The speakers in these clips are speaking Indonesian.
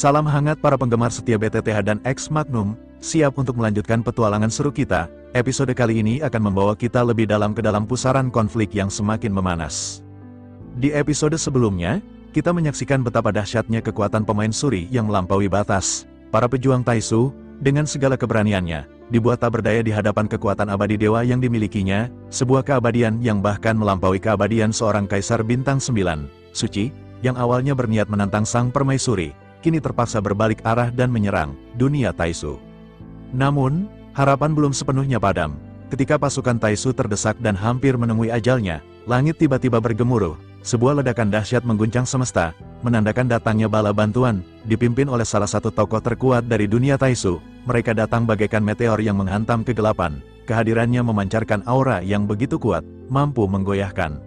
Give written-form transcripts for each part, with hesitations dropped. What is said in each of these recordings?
Salam hangat para penggemar setia BTTH dan X Magnum, siap untuk melanjutkan petualangan seru kita. Episode kali ini akan membawa kita lebih dalam ke dalam pusaran konflik yang semakin memanas. Di episode sebelumnya, kita menyaksikan betapa dahsyatnya kekuatan pemain suri yang melampaui batas. Para pejuang Taishu, dengan segala keberaniannya, dibuat tak berdaya di hadapan kekuatan abadi dewa yang dimilikinya, sebuah keabadian yang bahkan melampaui keabadian seorang kaisar bintang 9, Suci, yang awalnya berniat menantang sang permaisuri, kini terpaksa berbalik arah dan menyerang dunia Taishu. Namun, harapan belum sepenuhnya padam. Ketika pasukan Taishu terdesak dan hampir menemui ajalnya, langit tiba-tiba bergemuruh. Sebuah ledakan dahsyat mengguncang semesta, menandakan datangnya bala bantuan, dipimpin oleh salah satu tokoh terkuat dari dunia Taishu. Mereka datang bagaikan meteor yang menghantam kegelapan. Kehadirannya memancarkan aura yang begitu kuat, mampu menggoyahkan.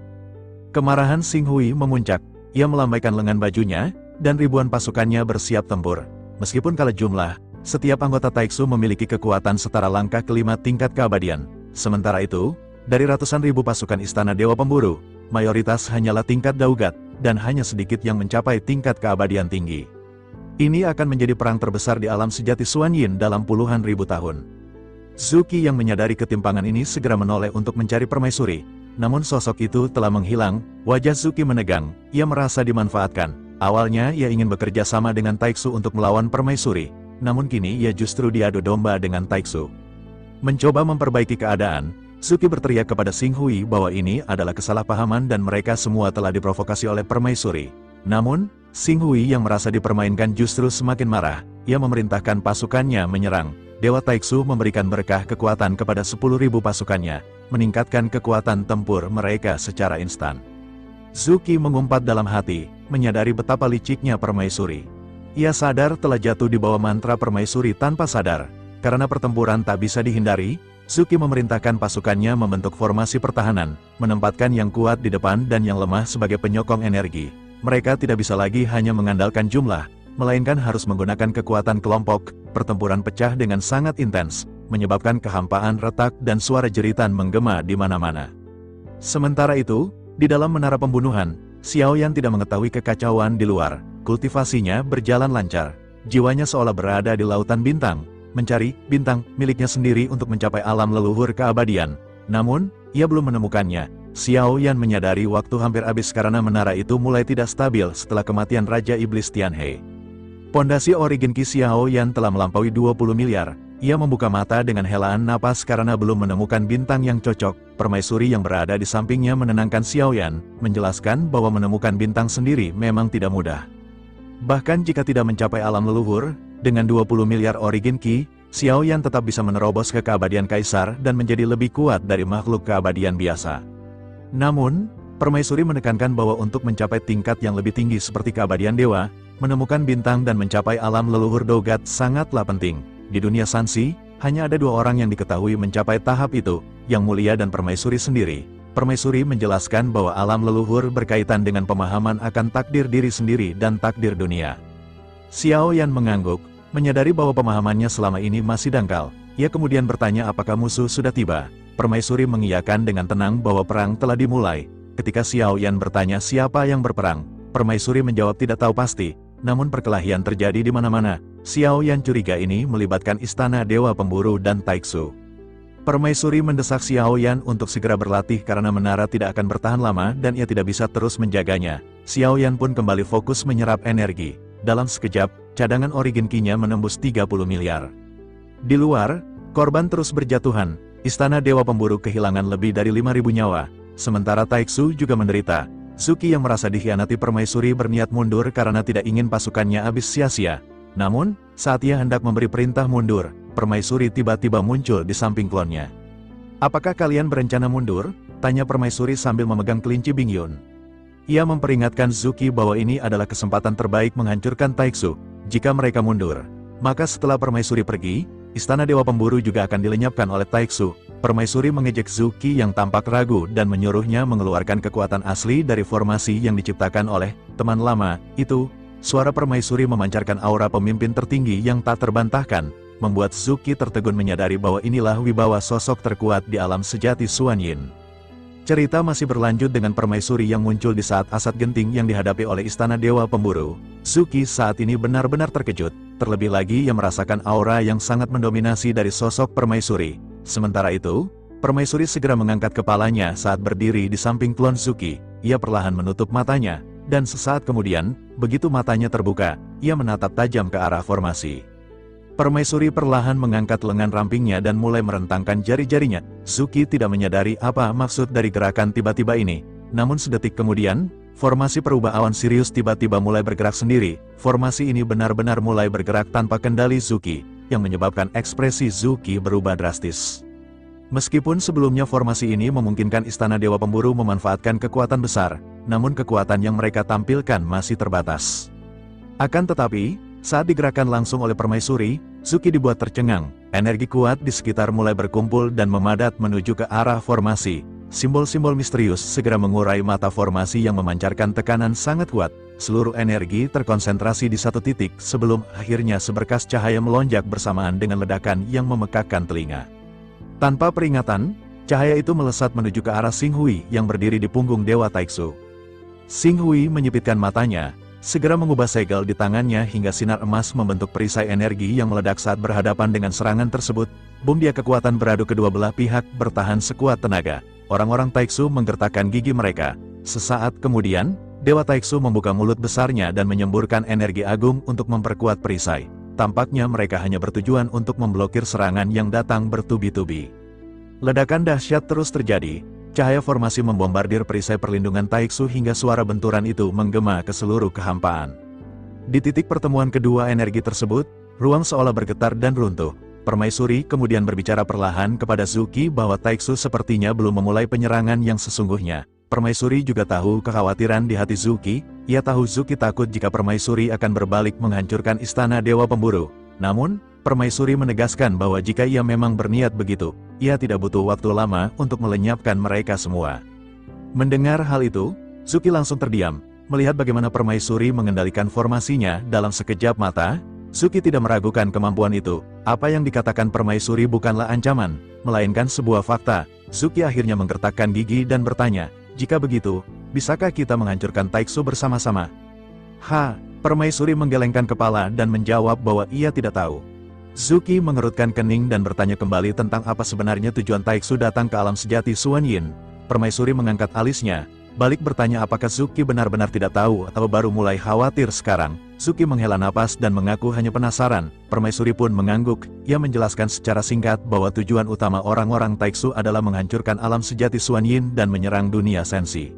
Kemarahan Xing Hui memuncak. Ia melambaikan lengan bajunya, dan ribuan pasukannya bersiap tempur. Meskipun kalah jumlah, setiap anggota Taishu memiliki kekuatan setara langkah kelima tingkat keabadian. Sementara itu, dari ratusan ribu pasukan Istana Dewa Pemburu, mayoritas hanyalah tingkat daugat, dan hanya sedikit yang mencapai tingkat keabadian tinggi. Ini akan menjadi perang terbesar di alam sejati Xuan Yin dalam puluhan ribu tahun. Zuki yang menyadari ketimpangan ini segera menoleh untuk mencari permaisuri. Namun sosok itu telah menghilang, wajah Zuki menegang, ia merasa dimanfaatkan. Awalnya ia ingin bekerja sama dengan Taishu untuk melawan permaisuri, namun kini ia justru diadu domba dengan Taishu. Mencoba memperbaiki keadaan, Zuki berteriak kepada Xing Hui bahwa ini adalah kesalahpahaman dan mereka semua telah diprovokasi oleh permaisuri. Namun, Xing Hui yang merasa dipermainkan justru semakin marah, ia memerintahkan pasukannya menyerang. Dewa Taishu memberikan berkah kekuatan kepada 10.000 pasukannya, meningkatkan kekuatan tempur mereka secara instan. Zuki mengumpat dalam hati, menyadari betapa liciknya permaisuri. Ia sadar telah jatuh di bawah mantra permaisuri tanpa sadar. Karena pertempuran tak bisa dihindari, Zuki memerintahkan pasukannya membentuk formasi pertahanan, menempatkan yang kuat di depan dan yang lemah sebagai penyokong energi. Mereka tidak bisa lagi hanya mengandalkan jumlah, melainkan harus menggunakan kekuatan kelompok. Pertempuran pecah dengan sangat intens, menyebabkan kehampaan retak dan suara jeritan menggema di mana-mana. Sementara itu, di dalam menara pembunuhan, Xiaoyan tidak mengetahui kekacauan di luar. Kultivasinya berjalan lancar. Jiwanya seolah berada di lautan bintang, mencari bintang miliknya sendiri untuk mencapai alam leluhur keabadian. Namun, ia belum menemukannya. Xiaoyan menyadari waktu hampir habis karena menara itu mulai tidak stabil setelah kematian Raja Iblis Tianhe. Pondasi origin Qi Xiaoyan telah melampaui 20 miliar. Ia membuka mata dengan helaan napas karena belum menemukan bintang yang cocok. Permaisuri yang berada di sampingnya menenangkan Xiaoyan, menjelaskan bahwa menemukan bintang sendiri memang tidak mudah. Bahkan jika tidak mencapai alam leluhur, dengan 20 miliar origin Qi, Xiaoyan tetap bisa menerobos ke keabadian kaisar dan menjadi lebih kuat dari makhluk keabadian biasa. Namun, permaisuri menekankan bahwa untuk mencapai tingkat yang lebih tinggi seperti keabadian dewa, menemukan bintang dan mencapai alam leluhur dogat sangatlah penting. Di dunia Sanxi, hanya ada dua orang yang diketahui mencapai tahap itu, Yang Mulia dan permaisuri sendiri. Permaisuri menjelaskan bahwa alam leluhur berkaitan dengan pemahaman akan takdir diri sendiri dan takdir dunia. Xiaoyan mengangguk, menyadari bahwa pemahamannya selama ini masih dangkal. Ia kemudian bertanya apakah musuh sudah tiba. Permaisuri mengiyakan dengan tenang bahwa perang telah dimulai. Ketika Xiaoyan bertanya siapa yang berperang, permaisuri menjawab tidak tahu pasti, namun perkelahian terjadi di mana-mana. Xiaoyan curiga ini melibatkan Istana Dewa Pemburu dan Taishu. Permaisuri mendesak Xiaoyan untuk segera berlatih karena menara tidak akan bertahan lama dan ia tidak bisa terus menjaganya. Xiaoyan pun kembali fokus menyerap energi. Dalam sekejap, cadangan origin Qi-nya menembus 30 miliar. Di luar, korban terus berjatuhan. Istana Dewa Pemburu kehilangan lebih dari 5.000 nyawa. Sementara Taishu juga menderita. Zuki yang merasa dikhianati permaisuri berniat mundur karena tidak ingin pasukannya habis sia-sia. Namun, saat ia hendak memberi perintah mundur, permaisuri tiba-tiba muncul di samping klonnya. "Apakah kalian berencana mundur?" tanya permaisuri sambil memegang kelinci Bingyun. Ia memperingatkan Zuki bahwa ini adalah kesempatan terbaik menghancurkan Taishu. Jika mereka mundur, maka setelah permaisuri pergi, Istana Dewa Pemburu juga akan dilenyapkan oleh Taishu. Permaisuri mengejek Zuki yang tampak ragu dan menyuruhnya mengeluarkan kekuatan asli dari formasi yang diciptakan oleh teman lama itu. Suara permaisuri memancarkan aura pemimpin tertinggi yang tak terbantahkan, membuat Zuki tertegun menyadari bahwa inilah wibawa sosok terkuat di alam sejati Xuan Yin. Cerita masih berlanjut dengan permaisuri yang muncul di saat asat genting yang dihadapi oleh Istana Dewa Pemburu. Suki saat ini benar-benar terkejut, terlebih lagi ia merasakan aura yang sangat mendominasi dari sosok permaisuri. Sementara itu, permaisuri segera mengangkat kepalanya saat berdiri di samping klon Suki. Ia perlahan menutup matanya, dan sesaat kemudian, begitu matanya terbuka, ia menatap tajam ke arah formasi. Permaisuri perlahan mengangkat lengan rampingnya dan mulai merentangkan jari-jarinya. Suki tidak menyadari apa maksud dari gerakan tiba-tiba ini. Namun sedetik kemudian, formasi perubah awan Sirius tiba-tiba mulai bergerak sendiri. Formasi ini benar-benar mulai bergerak tanpa kendali Suki, yang menyebabkan ekspresi Suki berubah drastis. Meskipun sebelumnya formasi ini memungkinkan Istana Dewa Pemburu memanfaatkan kekuatan besar, namun kekuatan yang mereka tampilkan masih terbatas. Akan tetapi, saat digerakkan langsung oleh permaisuri, Suki dibuat tercengang. Energi kuat di sekitar mulai berkumpul dan memadat menuju ke arah formasi. Simbol-simbol misterius segera mengurai mata formasi yang memancarkan tekanan sangat kuat. Seluruh energi terkonsentrasi di satu titik sebelum akhirnya seberkas cahaya melonjak bersamaan dengan ledakan yang memekakkan telinga. Tanpa peringatan, cahaya itu melesat menuju ke arah Xing Hui yang berdiri di punggung Dewa Taiksu. Xing Hui menyipitkan matanya, segera mengubah segel di tangannya hingga sinar emas membentuk perisai energi yang meledak saat berhadapan dengan serangan tersebut. Bom dia kekuatan beradu kedua belah pihak bertahan sekuat tenaga. Orang-orang Taiksu menggertakkan gigi mereka. Sesaat kemudian, Dewa Taiksu membuka mulut besarnya dan menyemburkan energi agung untuk memperkuat perisai. Tampaknya mereka hanya bertujuan untuk memblokir serangan yang datang bertubi-tubi. Ledakan dahsyat terus terjadi. Cahaya formasi membombardir perisai perlindungan Taiksu hingga suara benturan itu menggema ke seluruh kehampaan. Di titik pertemuan kedua energi tersebut, ruang seolah bergetar dan runtuh. Permaisuri kemudian berbicara perlahan kepada Suki bahwa Taiksu sepertinya belum memulai penyerangan yang sesungguhnya. Permaisuri juga tahu kekhawatiran di hati Suki. Ia tahu Suki takut jika permaisuri akan berbalik menghancurkan Istana Dewa Pemburu. Namun, permaisuri menegaskan bahwa jika ia memang berniat begitu, ia tidak butuh waktu lama untuk melenyapkan mereka semua. Mendengar hal itu, Suki langsung terdiam. Melihat bagaimana permaisuri mengendalikan formasinya dalam sekejap mata, Suki tidak meragukan kemampuan itu. Apa yang dikatakan permaisuri bukanlah ancaman, melainkan sebuah fakta. Suki akhirnya menggertakkan gigi dan bertanya, jika begitu, bisakah kita menghancurkan Taiksu bersama-sama? Permaisuri menggelengkan kepala dan menjawab bahwa ia tidak tahu. Suki mengerutkan kening dan bertanya kembali tentang apa sebenarnya tujuan Taiksu datang ke alam sejati Xuan Yin. Permaisuri mengangkat alisnya, balik bertanya apakah Suki benar-benar tidak tahu atau baru mulai khawatir sekarang. Suki menghela napas dan mengaku hanya penasaran. Permaisuri pun mengangguk. Ia menjelaskan secara singkat bahwa tujuan utama orang-orang Taiksu adalah menghancurkan alam sejati Xuan Yin dan menyerang dunia sensi.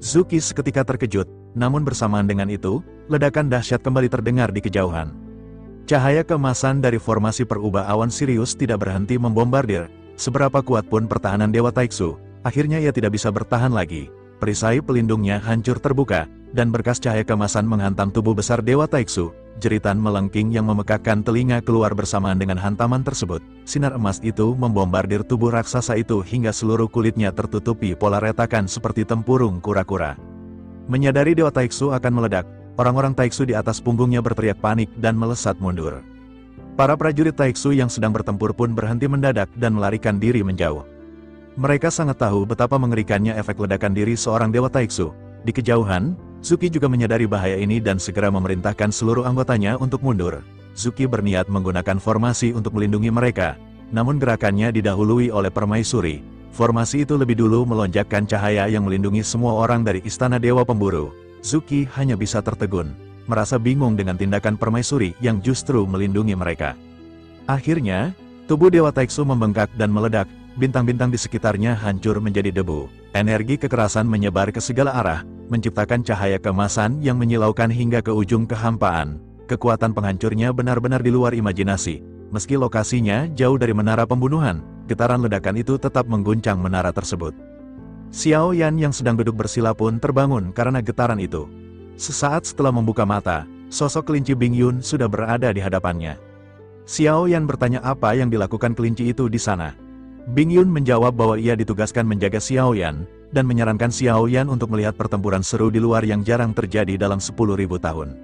Suki seketika terkejut, namun bersamaan dengan itu, ledakan dahsyat kembali terdengar di kejauhan. Cahaya keemasan dari formasi perubah awan Sirius tidak berhenti membombardir. Seberapa kuat pun pertahanan Dewa Taiksu, akhirnya ia tidak bisa bertahan lagi. Perisai pelindungnya hancur terbuka, dan berkas cahaya keemasan menghantam tubuh besar Dewa Taiksu. Jeritan melengking yang memekakkan telinga keluar bersamaan dengan hantaman tersebut. Sinar emas itu membombardir tubuh raksasa itu hingga seluruh kulitnya tertutupi pola retakan seperti tempurung kura-kura. Menyadari Dewa Taiksu akan meledak, orang-orang Taiksu di atas punggungnya berteriak panik dan melesat mundur. Para prajurit Taiksu yang sedang bertempur pun berhenti mendadak dan melarikan diri menjauh. Mereka sangat tahu betapa mengerikannya efek ledakan diri seorang Dewa Taiksu. Di kejauhan, Suki juga menyadari bahaya ini dan segera memerintahkan seluruh anggotanya untuk mundur. Suki berniat menggunakan formasi untuk melindungi mereka, namun gerakannya didahului oleh permaisuri. Formasi itu lebih dulu melonjakkan cahaya yang melindungi semua orang dari Istana Dewa Pemburu. Suki hanya bisa tertegun, merasa bingung dengan tindakan permaisuri yang justru melindungi mereka. Akhirnya, tubuh Dewa Taiksu membengkak dan meledak, bintang-bintang di sekitarnya hancur menjadi debu. Energi kekerasan menyebar ke segala arah, menciptakan cahaya keemasan yang menyilaukan hingga ke ujung kehampaan. Kekuatan penghancurnya benar-benar di luar imajinasi. Meski lokasinya jauh dari menara pembunuhan, getaran ledakan itu tetap mengguncang menara tersebut. Xiao Yan yang sedang duduk bersila pun terbangun karena getaran itu. Sesaat setelah membuka mata, sosok kelinci Bing Yun sudah berada di hadapannya. Xiao Yan bertanya apa yang dilakukan kelinci itu di sana. Bing Yun menjawab bahwa ia ditugaskan menjaga Xiao Yan, dan menyarankan Xiao Yan untuk melihat pertempuran seru di luar yang jarang terjadi dalam 10.000 tahun.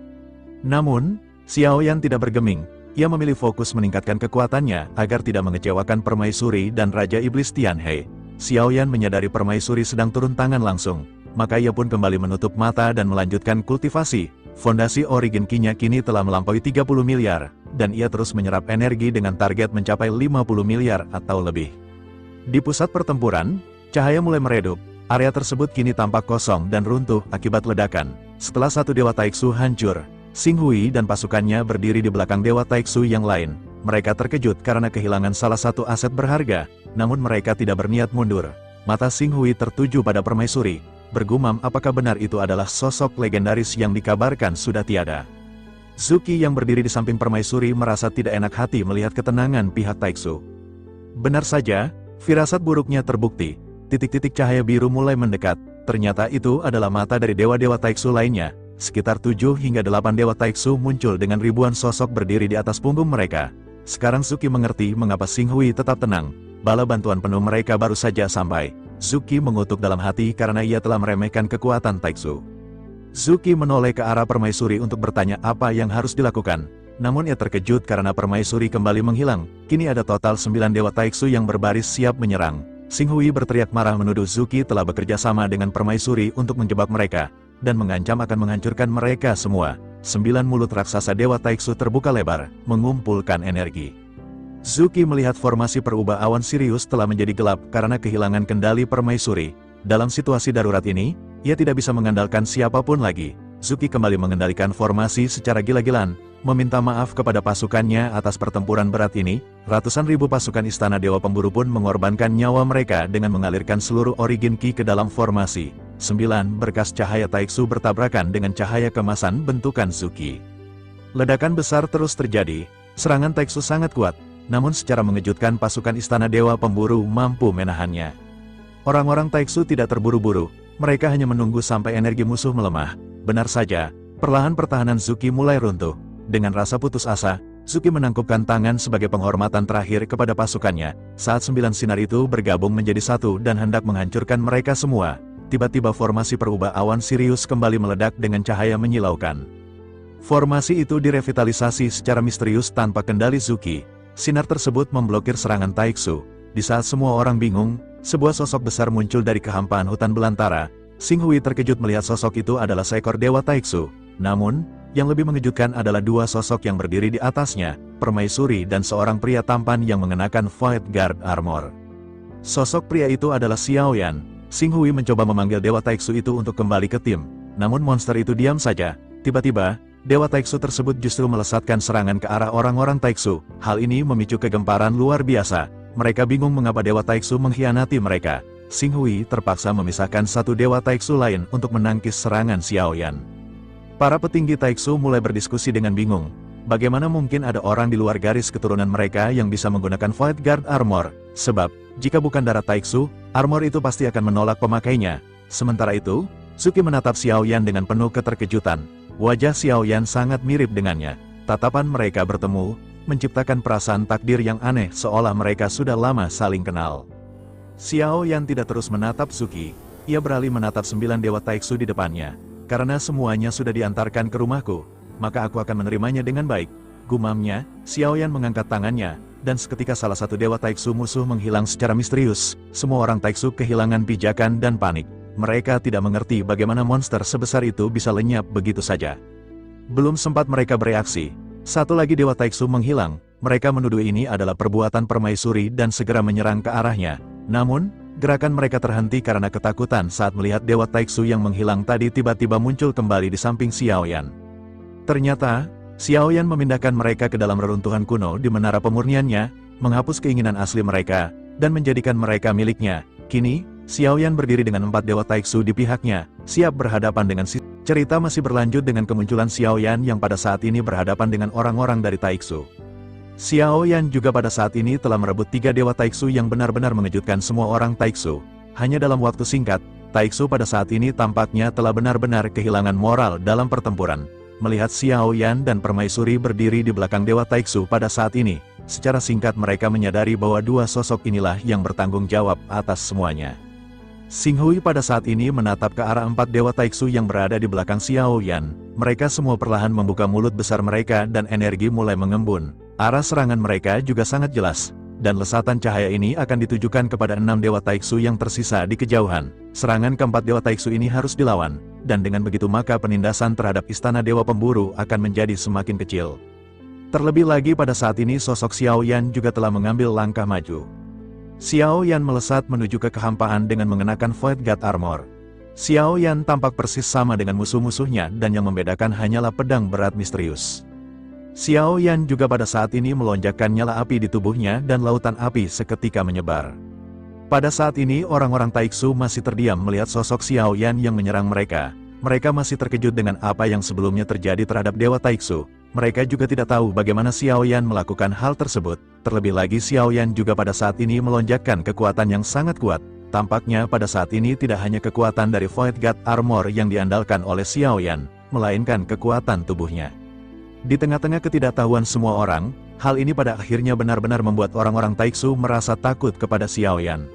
Namun, Xiao Yan tidak bergeming. Ia memilih fokus meningkatkan kekuatannya agar tidak mengecewakan permaisuri dan Raja Iblis Tianhe. Xiaoyan menyadari permaisuri sedang turun tangan langsung, maka ia pun kembali menutup mata dan melanjutkan kultivasi. Fondasi Origin Ki-nya kini telah melampaui 30 miliar, dan ia terus menyerap energi dengan target mencapai 50 miliar atau lebih. Di pusat pertempuran, cahaya mulai meredup. Area tersebut kini tampak kosong dan runtuh akibat ledakan. Setelah satu Dewa Taiksu hancur, Xing Hui dan pasukannya berdiri di belakang Dewa Taiksu yang lain. Mereka terkejut karena kehilangan salah satu aset berharga, namun mereka tidak berniat mundur. Mata Xing Hui tertuju pada permaisuri, bergumam apakah benar itu adalah sosok legendaris yang dikabarkan sudah tiada. Zuki yang berdiri di samping permaisuri merasa tidak enak hati melihat ketenangan pihak Taiksu. Benar saja, firasat buruknya terbukti. Titik-titik cahaya biru mulai mendekat. Ternyata itu adalah mata dari dewa-dewa Taiksu lainnya. Sekitar 7 hingga 8 dewa Taiksu muncul dengan ribuan sosok berdiri di atas punggung mereka. Sekarang Zuki mengerti mengapa Xing Hui tetap tenang. Bala bantuan penuh mereka baru saja sampai. Zuki mengutuk dalam hati karena ia telah meremehkan kekuatan Taiksu. Zuki menoleh ke arah permaisuri untuk bertanya apa yang harus dilakukan. Namun ia terkejut karena permaisuri kembali menghilang. Kini ada total 9 dewa Taiksu yang berbaris siap menyerang. Xing Hui berteriak marah menuduh Zuki telah bekerja sama dengan permaisuri untuk menjebak mereka, dan mengancam akan menghancurkan mereka semua. 9 mulut raksasa Dewa Taiksu terbuka lebar, mengumpulkan energi. Zuki melihat formasi perubah awan Sirius telah menjadi gelap karena kehilangan kendali permaisuri. Dalam situasi darurat ini, ia tidak bisa mengandalkan siapapun lagi. Zuki kembali mengendalikan formasi secara gila-gilaan, meminta maaf kepada pasukannya atas pertempuran berat ini. Ratusan ribu pasukan Istana Dewa Pemburu pun mengorbankan nyawa mereka dengan mengalirkan seluruh Origin Ki ke dalam formasi. 9 berkas cahaya Taiksu bertabrakan dengan cahaya kemasan bentukan Zuki. Ledakan besar terus terjadi. Serangan Taiksu sangat kuat, namun secara mengejutkan pasukan Istana Dewa Pemburu mampu menahannya. Orang-orang Taiksu tidak terburu-buru, mereka hanya menunggu sampai energi musuh melemah. Benar saja, perlahan pertahanan Zuki mulai runtuh. Dengan rasa putus asa, Zuki menangkupkan tangan sebagai penghormatan terakhir kepada pasukannya. Saat 9 sinar itu bergabung menjadi satu dan hendak menghancurkan mereka semua, tiba-tiba formasi perubah awan Sirius kembali meledak dengan cahaya menyilaukan. Formasi itu direvitalisasi secara misterius tanpa kendali Zuki. Sinar tersebut memblokir serangan Taiksu. Di saat semua orang bingung, sebuah sosok besar muncul dari kehampaan hutan belantara. Xing Hui terkejut melihat sosok itu adalah seekor Dewa Taiksu. Namun, yang lebih mengejutkan adalah dua sosok yang berdiri di atasnya, permaisuri dan seorang pria tampan yang mengenakan Void Guard Armor. Sosok pria itu adalah Xiaoyan. Xing Hui mencoba memanggil Dewa Taiksu itu untuk kembali ke tim, namun monster itu diam saja. Tiba-tiba, Dewa Taiksu tersebut justru melesatkan serangan ke arah orang-orang Taiksu. Hal ini memicu kegemparan luar biasa. Mereka bingung mengapa Dewa Taiksu mengkhianati mereka. Xing Hui terpaksa memisahkan satu Dewa Taiksu lain untuk menangkis serangan Xiaoyan. Para petinggi Taiksu mulai berdiskusi dengan bingung. Bagaimana mungkin ada orang di luar garis keturunan mereka yang bisa menggunakan Void Guard Armor? Sebab, jika bukan darah Taiksu, armor itu pasti akan menolak pemakainya. Sementara itu, Zuki menatap Xiaoyan dengan penuh keterkejutan. Wajah Xiaoyan sangat mirip dengannya. Tatapan mereka bertemu, menciptakan perasaan takdir yang aneh seolah mereka sudah lama saling kenal. Xiaoyan tidak terus menatap Zuki, ia beralih menatap 9 Dewa Taiksu di depannya. Karena semuanya sudah diantarkan ke rumahku, maka aku akan menerimanya dengan baik. Gumamnya, Xiaoyan mengangkat tangannya, dan seketika salah satu Dewa Taiksu musuh menghilang secara misterius. Semua orang Taiksu kehilangan pijakan dan panik. Mereka tidak mengerti bagaimana monster sebesar itu bisa lenyap begitu saja. Belum sempat mereka bereaksi, satu lagi Dewa Taiksu menghilang. Mereka menuduh ini adalah perbuatan permaisuri dan segera menyerang ke arahnya. Namun, gerakan mereka terhenti karena ketakutan saat melihat Dewa Taiksu yang menghilang tadi tiba-tiba muncul kembali di samping Xiaoyan. Ternyata, Xiaoyan memindahkan mereka ke dalam reruntuhan kuno di menara pemurniannya, menghapus keinginan asli mereka, dan menjadikan mereka miliknya. Kini, Xiaoyan berdiri dengan 4 Dewa Taiksu di pihaknya, siap berhadapan dengan cerita masih berlanjut dengan kemunculan Xiaoyan yang pada saat ini berhadapan dengan orang-orang dari Taiksu. Xiaoyan juga pada saat ini telah merebut 3 Dewa Taiksu yang benar-benar mengejutkan semua orang Taiksu. Hanya dalam waktu singkat, Taiksu pada saat ini tampaknya telah benar-benar kehilangan moral dalam pertempuran. Melihat Xiaoyan dan permaisuri berdiri di belakang Dewa Taiksu pada saat ini, secara singkat mereka menyadari bahwa dua sosok inilah yang bertanggung jawab atas semuanya. Xing Hui pada saat ini menatap ke arah 4 Dewa Taiksu yang berada di belakang Xiaoyan. Mereka semua perlahan membuka mulut besar mereka dan energi mulai mengembun. Arah serangan mereka juga sangat jelas. dan lesatan cahaya ini akan ditujukan kepada 6 Dewa Taiksu yang tersisa di kejauhan. Serangan keempat Dewa Taiksu ini harus dilawan, dan dengan begitu maka penindasan terhadap Istana Dewa Pemburu akan menjadi semakin kecil. Terlebih lagi pada saat ini sosok Xiao Yan juga telah mengambil langkah maju. Xiao Yan melesat menuju ke kehampaan dengan mengenakan Void God Armor. Xiao Yan tampak persis sama dengan musuh-musuhnya dan yang membedakan hanyalah pedang berat misterius. Xiao Yan juga pada saat ini melonjakkan nyala api di tubuhnya dan lautan api seketika menyebar. Pada saat ini orang-orang Taiksu masih terdiam melihat sosok Xiao Yan yang menyerang mereka. Mereka masih terkejut dengan apa yang sebelumnya terjadi terhadap Dewa Taiksu. Mereka juga tidak tahu bagaimana Xiao Yan melakukan hal tersebut. Terlebih lagi Xiao Yan juga pada saat ini melonjakkan kekuatan yang sangat kuat. Tampaknya pada saat ini tidak hanya kekuatan dari Void God Armor yang diandalkan oleh Xiao Yan, melainkan kekuatan tubuhnya. Di tengah-tengah ketidaktahuan semua orang, hal ini pada akhirnya benar-benar membuat orang-orang Taiksu merasa takut kepada Xiao Yan.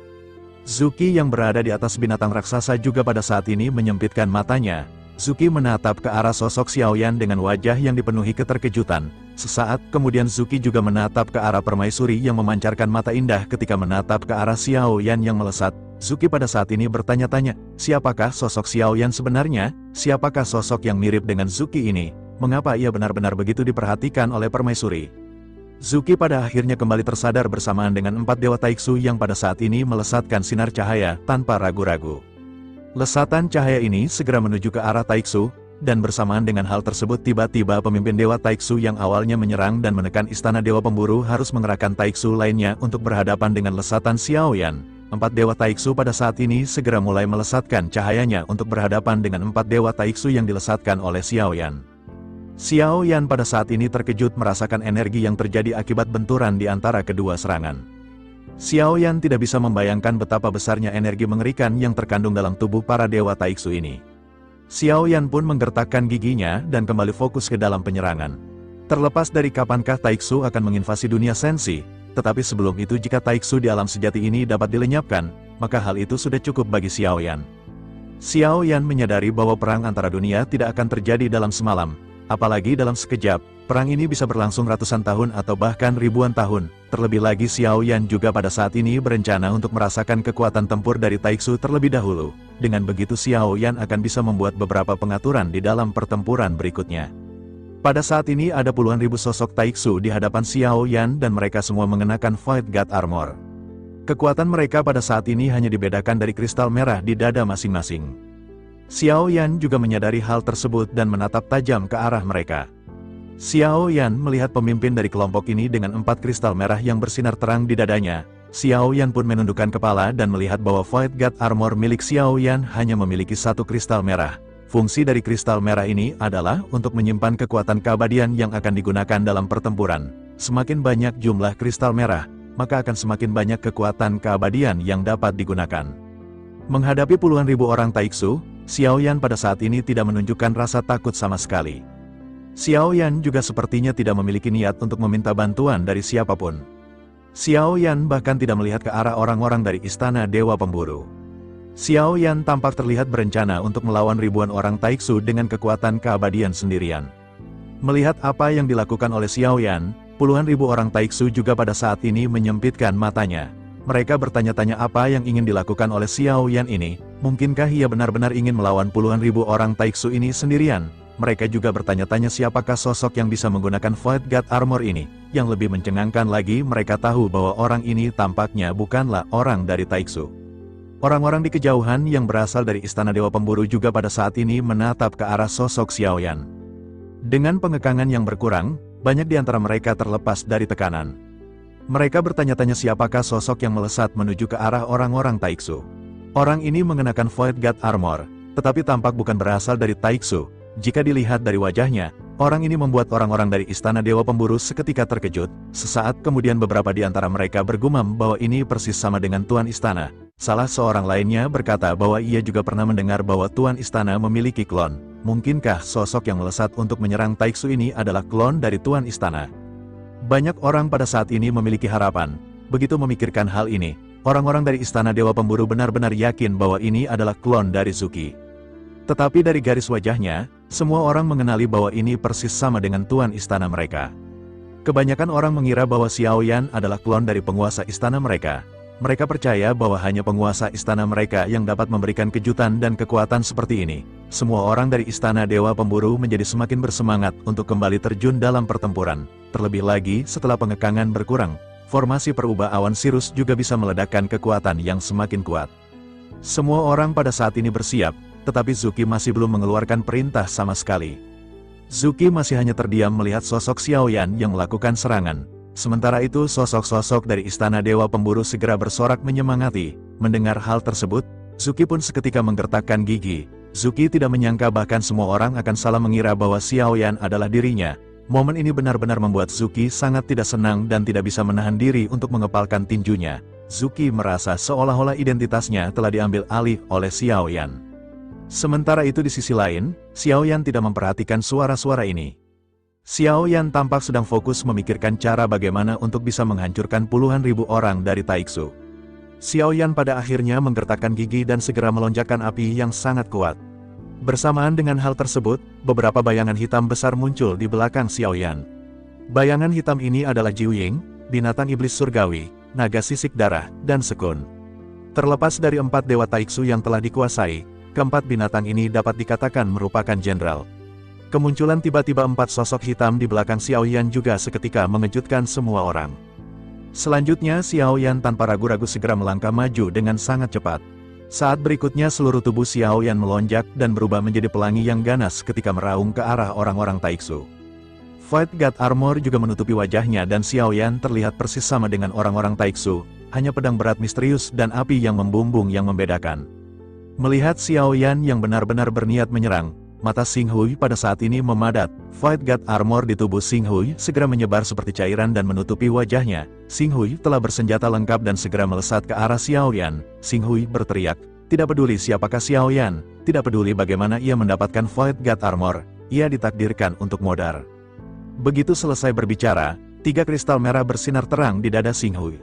Zuki yang berada di atas binatang raksasa juga pada saat ini menyempitkan matanya. Zuki menatap ke arah sosok Xiao Yan dengan wajah yang dipenuhi keterkejutan. Sesaat kemudian Zuki juga menatap ke arah permaisuri yang memancarkan mata indah ketika menatap ke arah Xiao Yan yang melesat. Zuki pada saat ini bertanya-tanya, siapakah sosok Xiao Yan sebenarnya? Siapakah sosok yang mirip dengan Zuki ini? Mengapa ia benar-benar begitu diperhatikan oleh permaisuri? Zuki pada akhirnya kembali tersadar bersamaan dengan 4 Dewa Taiksu yang pada saat ini melesatkan sinar cahaya tanpa ragu-ragu. Lesatan cahaya ini segera menuju ke arah Taiksu, dan bersamaan dengan hal tersebut tiba-tiba pemimpin Dewa Taiksu yang awalnya menyerang dan menekan Istana Dewa Pemburu harus mengerahkan Taiksu lainnya untuk berhadapan dengan lesatan Xiao Yan. 4 Dewa Taiksu pada saat ini segera mulai melesatkan cahayanya untuk berhadapan dengan 4 Dewa Taiksu yang dilesatkan oleh Xiao Yan. Xiao Yan pada saat ini terkejut merasakan energi yang terjadi akibat benturan di antara kedua serangan. Xiao Yan tidak bisa membayangkan betapa besarnya energi mengerikan yang terkandung dalam tubuh para Dewa Taiksu ini. Xiao Yan pun menggertakkan giginya dan kembali fokus ke dalam penyerangan. Terlepas dari kapankah Taiksu akan menginvasi dunia sensi, tetapi sebelum itu jika Taiksu di alam sejati ini dapat dilenyapkan, maka hal itu sudah cukup bagi Xiao Yan. Xiao Yan menyadari bahwa perang antara dunia tidak akan terjadi dalam semalam. Apalagi dalam sekejap, perang ini bisa berlangsung ratusan tahun atau bahkan ribuan tahun. Terlebih lagi Xiao Yan juga pada saat ini berencana untuk merasakan kekuatan tempur dari Taiksu terlebih dahulu. Dengan begitu Xiao Yan akan bisa membuat beberapa pengaturan di dalam pertempuran berikutnya. Pada saat ini ada puluhan ribu sosok Taiksu di hadapan Xiao Yan dan mereka semua mengenakan Void God Armor. Kekuatan mereka pada saat ini hanya dibedakan dari kristal merah di dada masing-masing. Xiao Yan juga menyadari hal tersebut dan menatap tajam ke arah mereka. Xiao Yan melihat pemimpin dari kelompok ini dengan 4 kristal merah yang bersinar terang di dadanya. Xiao Yan pun menundukkan kepala dan melihat bahwa Void God Armor milik Xiao Yan hanya memiliki 1 kristal merah. Fungsi dari kristal merah ini adalah untuk menyimpan kekuatan keabadian yang akan digunakan dalam pertempuran. Semakin banyak jumlah kristal merah, maka akan semakin banyak kekuatan keabadian yang dapat digunakan. Menghadapi puluhan ribu orang Taiksu, Xiao Yan pada saat ini tidak menunjukkan rasa takut sama sekali. Xiao Yan juga sepertinya tidak memiliki niat untuk meminta bantuan dari siapapun. Xiao Yan bahkan tidak melihat ke arah orang-orang dari Istana Dewa Pemburu. Xiao Yan tampak terlihat berencana untuk melawan ribuan orang Taiksu dengan kekuatan keabadian sendirian. Melihat apa yang dilakukan oleh Xiao Yan, puluhan ribu orang Taiksu juga pada saat ini menyempitkan matanya. Mereka bertanya-tanya apa yang ingin dilakukan oleh Xiao Yan ini. Mungkinkah ia benar-benar ingin melawan puluhan ribu orang Taiksu ini sendirian? Mereka juga bertanya-tanya siapakah sosok yang bisa menggunakan Void God Armor ini. Yang lebih mencengangkan lagi mereka tahu bahwa orang ini tampaknya bukanlah orang dari Taiksu. Orang-orang di kejauhan yang berasal dari Istana Dewa Pemburu juga pada saat ini menatap ke arah sosok Xiao Yan. Dengan pengekangan yang berkurang, banyak di antara mereka terlepas dari tekanan. Mereka bertanya-tanya siapakah sosok yang melesat menuju ke arah orang-orang Taiksu. Orang ini mengenakan Void God Armor, tetapi tampak bukan berasal dari Taiksu. Jika dilihat dari wajahnya, orang ini membuat orang-orang dari Istana Dewa Pemburu seketika terkejut. Sesaat kemudian beberapa di antara mereka bergumam bahwa ini persis sama dengan Tuan Istana. Salah seorang lainnya berkata bahwa ia juga pernah mendengar bahwa Tuan Istana memiliki klon. Mungkinkah sosok yang melesat untuk menyerang Taiksu ini adalah klon dari Tuan Istana? Banyak orang pada saat ini memiliki harapan. Begitu memikirkan hal ini, orang-orang dari Istana Dewa Pemburu benar-benar yakin bahwa ini adalah klon dari Zuki. Tetapi dari garis wajahnya, semua orang mengenali bahwa ini persis sama dengan Tuan Istana mereka. Kebanyakan orang mengira bahwa Xiao Yan adalah klon dari penguasa istana mereka. Mereka percaya bahwa hanya penguasa istana mereka yang dapat memberikan kejutan dan kekuatan seperti ini. Semua orang dari istana Dewa Pemburu menjadi semakin bersemangat untuk kembali terjun dalam pertempuran. Terlebih lagi, setelah pengekangan berkurang, formasi perubah awan Sirus juga bisa meledakkan kekuatan yang semakin kuat. Semua orang pada saat ini bersiap, tetapi Zuki masih belum mengeluarkan perintah sama sekali. Zuki masih hanya terdiam melihat sosok Xiao Yan yang melakukan serangan. Sementara itu sosok-sosok dari istana Dewa Pemburu segera bersorak menyemangati. Mendengar hal tersebut, Zuki pun seketika menggertakkan gigi. Zuki tidak menyangka bahkan semua orang akan salah mengira bahwa Xiao Yan adalah dirinya. Momen ini benar-benar membuat Zuki sangat tidak senang dan tidak bisa menahan diri untuk mengepalkan tinjunya. Zuki merasa seolah-olah identitasnya telah diambil alih oleh Xiao Yan. Sementara itu di sisi lain, Xiao Yan tidak memperhatikan suara-suara ini. Xiao Yan tampak sedang fokus memikirkan cara bagaimana untuk bisa menghancurkan puluhan ribu orang dari Taiksu. Xiao Yan pada akhirnya menggertakkan gigi dan segera melonjakkan api yang sangat kuat. Bersamaan dengan hal tersebut, beberapa bayangan hitam besar muncul di belakang Xiao Yan. Bayangan hitam ini adalah Jiuying, binatang iblis surgawi, naga sisik darah, dan sekun. Terlepas dari 4 dewa Taiksu yang telah dikuasai, keempat binatang ini dapat dikatakan merupakan jenderal. Kemunculan tiba-tiba 4 sosok hitam di belakang Xiao Yan juga seketika mengejutkan semua orang. Selanjutnya Xiao Yan tanpa ragu-ragu segera melangkah maju dengan sangat cepat. Saat berikutnya seluruh tubuh Xiao Yan melonjak dan berubah menjadi pelangi yang ganas ketika meraung ke arah orang-orang Taiksu. Fight God Armor juga menutupi wajahnya dan Xiao Yan terlihat persis sama dengan orang-orang Taiksu, hanya pedang berat misterius dan api yang membumbung yang membedakan. Melihat Xiao Yan yang benar-benar berniat menyerang, mata Xing Hui pada saat ini memadat. Fight God Armor di tubuh Xing Hui segera menyebar seperti cairan dan menutupi wajahnya. Xing Hui telah bersenjata lengkap dan segera melesat ke arah Xiao Yan. Xing Hui berteriak, tidak peduli siapakah Xiao Yan, tidak peduli bagaimana ia mendapatkan Fight God Armor, ia ditakdirkan untuk modar. Begitu selesai berbicara, 3 kristal merah bersinar terang di dada Xing Hui.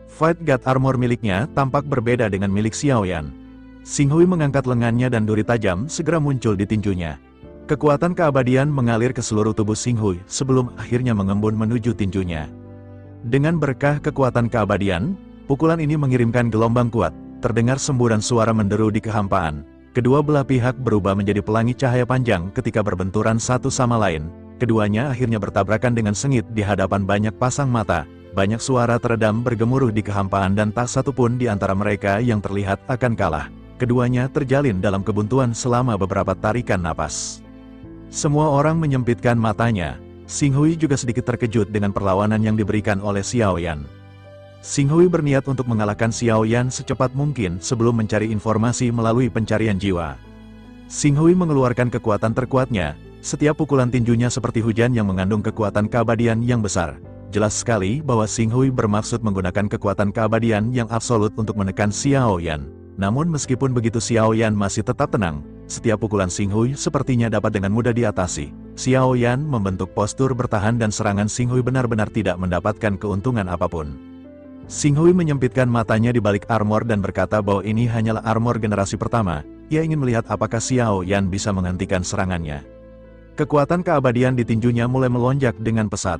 Fight God Armor miliknya tampak berbeda dengan milik Xiao Yan. Xing Hui mengangkat lengannya dan duri tajam segera muncul di tinjunya. Kekuatan keabadian mengalir ke seluruh tubuh Xing Hui sebelum akhirnya mengembun menuju tinjunya. Dengan berkah kekuatan keabadian, pukulan ini mengirimkan gelombang kuat, terdengar semburan suara menderu di kehampaan. Kedua belah pihak berubah menjadi pelangi cahaya panjang ketika berbenturan satu sama lain. Keduanya akhirnya bertabrakan dengan sengit di hadapan banyak pasang mata. Banyak suara teredam bergemuruh di kehampaan dan tak satu pun di antara mereka yang terlihat akan kalah. Keduanya terjalin dalam kebuntuan selama beberapa tarikan napas. Semua orang menyempitkan matanya. Xing Hui juga sedikit terkejut dengan perlawanan yang diberikan oleh Xiao Yan. Xing Hui berniat untuk mengalahkan Xiao Yan secepat mungkin sebelum mencari informasi melalui pencarian jiwa. Xing Hui mengeluarkan kekuatan terkuatnya. Setiap pukulan tinjunya seperti hujan yang mengandung kekuatan keabadian yang besar. Jelas sekali bahwa Xing Hui bermaksud menggunakan kekuatan keabadian yang absolut untuk menekan Xiao Yan. Namun meskipun begitu Xiao Yan masih tetap tenang, setiap pukulan Xing Hui sepertinya dapat dengan mudah diatasi. Xiao Yan membentuk postur bertahan dan serangan Xing Hui benar-benar tidak mendapatkan keuntungan apapun. Xing Hui menyempitkan matanya di balik armor dan berkata bahwa ini hanyalah armor generasi pertama. Ia ingin melihat apakah Xiao Yan bisa menghentikan serangannya. Kekuatan keabadian di tinjunya mulai melonjak dengan pesat.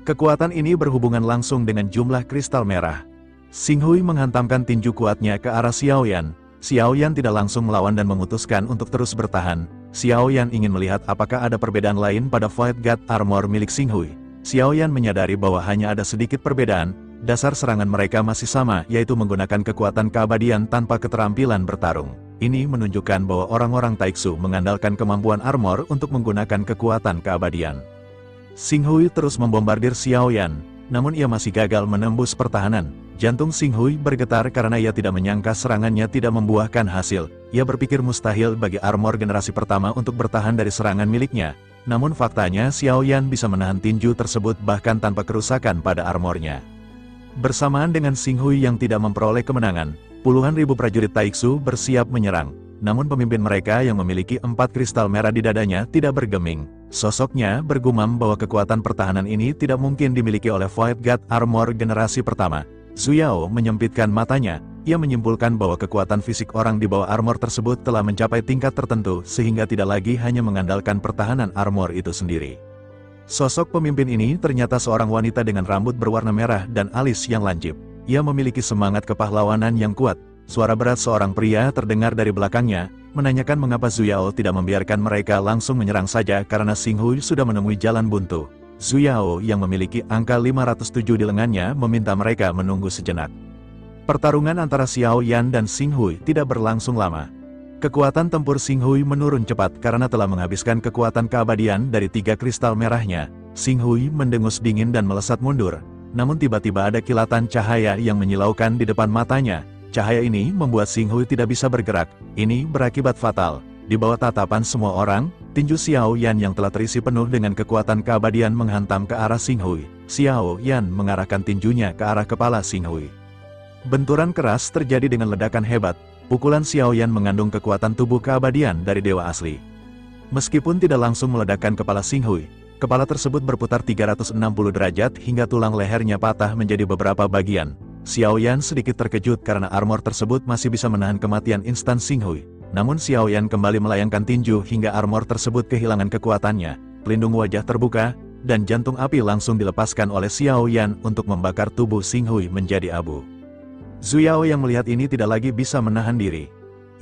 Kekuatan ini berhubungan langsung dengan jumlah kristal merah. Xing Hui menghantamkan tinju kuatnya ke arah Xiao Yan. Xiao Yan tidak langsung melawan dan memutuskan untuk terus bertahan. Xiao Yan ingin melihat apakah ada perbedaan lain pada Fight God Armor milik Xing Hui. Xiao Yan menyadari bahwa hanya ada sedikit perbedaan. Dasar serangan mereka masih sama, yaitu menggunakan kekuatan keabadian tanpa keterampilan bertarung. Ini menunjukkan bahwa orang-orang Taiksu mengandalkan kemampuan armor untuk menggunakan kekuatan keabadian. Xing Hui terus membombardir Xiao Yan, namun ia masih gagal menembus pertahanan. Jantung Xing Hui bergetar karena ia tidak menyangka serangannya tidak membuahkan hasil. Ia berpikir mustahil bagi armor generasi pertama untuk bertahan dari serangan miliknya. Namun faktanya Xiao Yan bisa menahan tinju tersebut bahkan tanpa kerusakan pada armornya. Bersamaan dengan Xing Hui yang tidak memperoleh kemenangan, puluhan ribu prajurit Taiksu bersiap menyerang. Namun pemimpin mereka yang memiliki 4 kristal merah di dadanya tidak bergeming. Sosoknya bergumam bahwa kekuatan pertahanan ini tidak mungkin dimiliki oleh Fight God Armor generasi pertama. Zhu Yao menyempitkan matanya. Ia menyimpulkan bahwa kekuatan fisik orang di bawah armor tersebut telah mencapai tingkat tertentu sehingga tidak lagi hanya mengandalkan pertahanan armor itu sendiri. Sosok pemimpin ini ternyata seorang wanita dengan rambut berwarna merah dan alis yang lancip. Ia memiliki semangat kepahlawanan yang kuat. Suara berat seorang pria terdengar dari belakangnya, menanyakan mengapa Zuyao tidak membiarkan mereka langsung menyerang saja karena Xing Hui sudah menemui jalan buntu. Zuyao yang memiliki angka 507 di lengannya meminta mereka menunggu sejenak. Pertarungan antara Xiao Yan dan Xing Hui tidak berlangsung lama. Kekuatan tempur Xing Hui menurun cepat karena telah menghabiskan kekuatan keabadian dari 3 kristal merahnya. Xing Hui mendengus dingin dan melesat mundur. Namun tiba-tiba ada kilatan cahaya yang menyilaukan di depan matanya. Cahaya ini membuat Xing Hui tidak bisa bergerak. Ini berakibat fatal. Di bawah tatapan semua orang, tinju Xiao Yan yang telah terisi penuh dengan kekuatan keabadian menghantam ke arah Xing Hui. Xiao Yan mengarahkan tinjunya ke arah kepala Xing Hui. Benturan keras terjadi dengan ledakan hebat. Pukulan Xiao Yan mengandung kekuatan tubuh keabadian dari dewa asli. Meskipun tidak langsung meledakkan kepala Xing Hui, kepala tersebut berputar 360 derajat hingga tulang lehernya patah menjadi beberapa bagian. Xiao Yan sedikit terkejut karena armor tersebut masih bisa menahan kematian instan Xing Hui. Namun Xiao Yan kembali melayangkan tinju hingga armor tersebut kehilangan kekuatannya. Pelindung wajah terbuka, dan jantung api langsung dilepaskan oleh Xiao Yan untuk membakar tubuh Xing Hui menjadi abu. Zuyao yang melihat ini tidak lagi bisa menahan diri.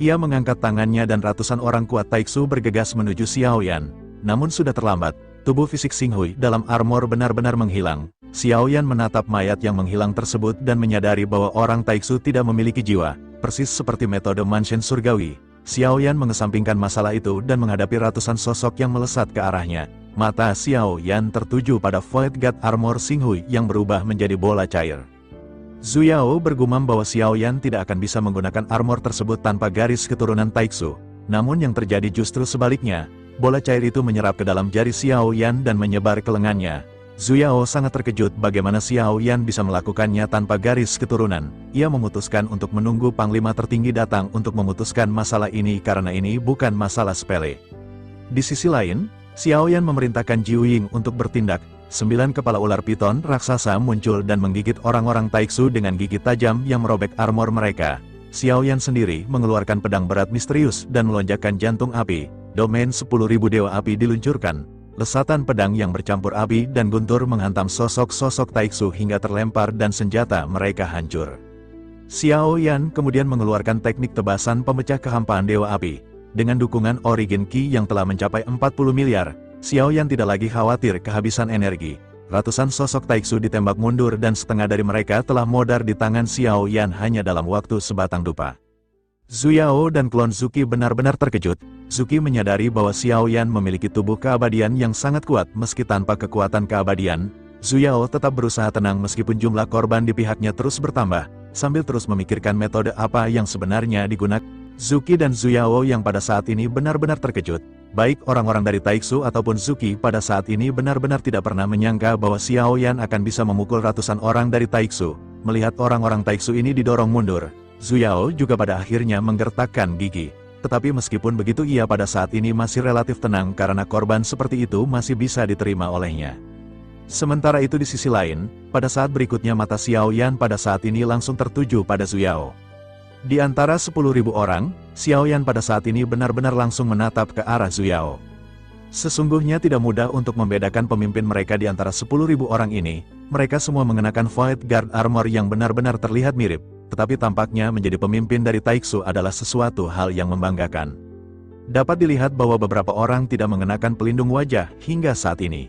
Ia mengangkat tangannya dan ratusan orang kuat Taiksu bergegas menuju Xiao Yan. Namun sudah terlambat, tubuh fisik Xing Hui dalam armor benar-benar menghilang. Xiao Yan menatap mayat yang menghilang tersebut dan menyadari bahwa orang Taiksu tidak memiliki jiwa, persis seperti metode Manshen Surgawi. Xiao Yan mengesampingkan masalah itu dan menghadapi ratusan sosok yang melesat ke arahnya. Mata Xiao Yan tertuju pada Void God Armor Xing Hui yang berubah menjadi bola cair. Zuyao bergumam bahwa Xiao Yan tidak akan bisa menggunakan armor tersebut tanpa garis keturunan Taiksu. Namun yang terjadi justru sebaliknya, bola cair itu menyerap ke dalam jari Xiao Yan dan menyebar ke lengannya. Zuyao sangat terkejut bagaimana Xiao Yan bisa melakukannya tanpa garis keturunan. Ia memutuskan untuk menunggu Panglima tertinggi datang untuk memutuskan masalah ini karena ini bukan masalah sepele. Di sisi lain, Xiao Yan memerintahkan Jiu Ying untuk bertindak. 9 kepala ular piton raksasa muncul dan menggigit orang-orang Taiksu dengan gigi tajam yang merobek armor mereka. Xiao Yan sendiri mengeluarkan pedang berat misterius dan melonjakkan jantung api. Domain 10.000 dewa api diluncurkan. Lesatan pedang yang bercampur api dan guntur menghantam sosok-sosok Taiksu hingga terlempar dan senjata mereka hancur. Xiao Yan kemudian mengeluarkan teknik tebasan pemecah kehampaan dewa api. Dengan dukungan Origin Qi yang telah mencapai 40 miliar, Xiao Yan tidak lagi khawatir kehabisan energi. Ratusan sosok Taiksu ditembak mundur dan setengah dari mereka telah modar di tangan Xiao Yan hanya dalam waktu sebatang dupa. Zuyao dan klon Zuki benar-benar terkejut. Zuki menyadari bahwa Xiao Yan memiliki tubuh keabadian yang sangat kuat meski tanpa kekuatan keabadian. Zuyao tetap berusaha tenang meskipun jumlah korban di pihaknya terus bertambah, sambil terus memikirkan metode apa yang sebenarnya digunakan. Zuki dan Zuyao yang pada saat ini benar-benar terkejut. Baik orang-orang dari Taiksu ataupun Zuki pada saat ini benar-benar tidak pernah menyangka bahwa Xiao Yan akan bisa memukul ratusan orang dari Taiksu. Melihat orang-orang Taiksu ini didorong mundur, Zuyao juga pada akhirnya menggertakkan gigi. Tetapi meskipun begitu ia pada saat ini masih relatif tenang karena korban seperti itu masih bisa diterima olehnya. Sementara itu di sisi lain, pada saat berikutnya mata Xiao Yan pada saat ini langsung tertuju pada Zuyao. Di antara 10.000 orang, Xiao Yan pada saat ini benar-benar langsung menatap ke arah Zuyao. Sesungguhnya tidak mudah untuk membedakan pemimpin mereka di antara 10.000 orang ini. Mereka semua mengenakan Void Guard Armor yang benar-benar terlihat mirip, tetapi tampaknya menjadi pemimpin dari Taiksu adalah sesuatu hal yang membanggakan. Dapat dilihat bahwa beberapa orang tidak mengenakan pelindung wajah hingga saat ini.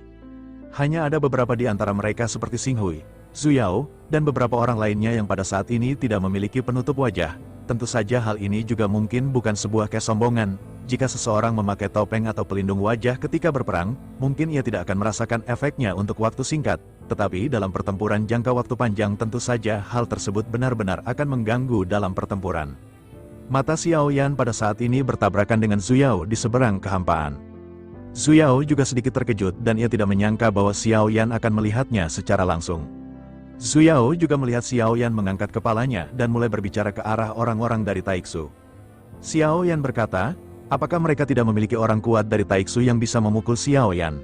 Hanya ada beberapa di antara mereka seperti Xing Hui, Zuyao, dan beberapa orang lainnya yang pada saat ini tidak memiliki penutup wajah. Tentu saja hal ini juga mungkin bukan sebuah kesombongan. Jika seseorang memakai topeng atau pelindung wajah ketika berperang, mungkin ia tidak akan merasakan efeknya untuk waktu singkat. Tetapi dalam pertempuran jangka waktu panjang tentu saja hal tersebut benar-benar akan mengganggu dalam pertempuran. Mata Xiao Yan pada saat ini bertabrakan dengan Zuyao di seberang kehampaan. Zuyao juga sedikit terkejut dan ia tidak menyangka bahwa Xiao Yan akan melihatnya secara langsung. Zuyao juga melihat Xiao Yan mengangkat kepalanya dan mulai berbicara ke arah orang-orang dari Taiksu. Xiao Yan berkata, apakah mereka tidak memiliki orang kuat dari Taiksu yang bisa memukul Xiao Yan?